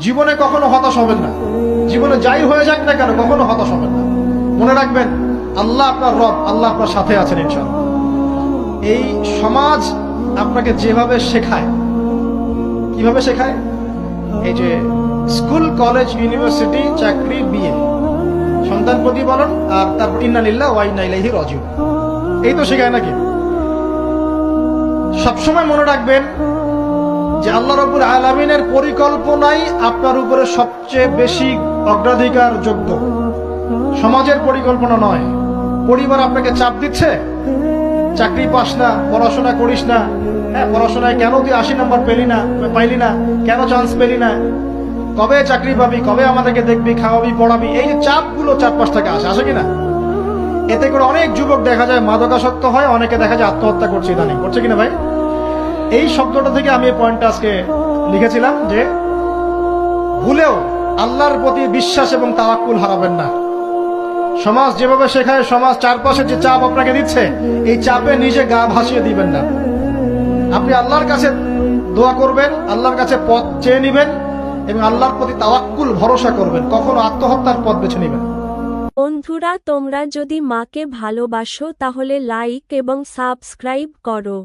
জীবনে কখনো হতাশ হবেন না। জীবনে যাই হয়ে যাক না কেন কখনো হতাশ হবেন না। মনে রাখবেন আল্লাহ আপনার রব, আল্লাহ আপনার সাথে আছেন ইনশাআল্লাহ। এই সমাজ আপনাকে যেভাবে শেখায়, কিভাবে শেখায়, এই যে স্কুল, কলেজ, ইউনিভার্সিটি, চাকরি, বিয়ে, সন্তান প্রতিপালন, আর তারপর ইন্না লিল্লাহি ওয়া ইন্না ইলাইহি রাজিউন, এই তো শেখায় নাকি? সবসময় মনে রাখবেন যে আল্লাহ রাব্বুল আলামিনের পরিকল্পনাই আপনার উপরে সবচেয়ে বেশি অগ্রাধিকার যোগ্য, সমাজের পরিকল্পনা নয়। পরিবার আপনাকে চাপ দিচ্ছে, চাকরি পাস না, পড়াশোনা করিস না, হ্যাঁ পড়াশোনায় কেন তুই 80 নম্বর পাইলি না, কেন চান্স পেলি না, কবে চাকরি পাবি, কবে আমাদেরকে দেখবি, খাওয়াবি, পড়াবি, এই যে চাপগুলো চারপাশ থেকে আসে কিনা, এতে করে অনেক যুবক দেখা যায় মাদকাসক্ত হয়, অনেকে দেখা যায় আত্মহত্যা করছে, ইদানিং করছে কিনা ভাই? এই শব্দটা থেকে আমি এই পয়েন্টটা আজকে লিখেছিলাম যে ভুলেও আল্লাহর প্রতি বিশ্বাস এবং তাওয়াক্কুল হারাবেন না। সমাজ যেভাবে শেখায়, সমাজ চারপাশে যে চাপ আপনাকে দিচ্ছে, এই চাপে নিজে গা ভাসিয়ে দিবেন না। আপনি আল্লাহর কাছে দোয়া করবেন, আল্লাহর কাছে পথ চেয়ে নিবেন এবং আল্লাহর প্রতি তাওয়াক্কুল ভরসা করবেন, কখনো আত্মহত্যার পথ বেছে নিবেন। বন্ধুরা, তোমরা যদি মাকে ভালোবাসো তাহলে লাইক এবং সাবস্ক্রাইব করো।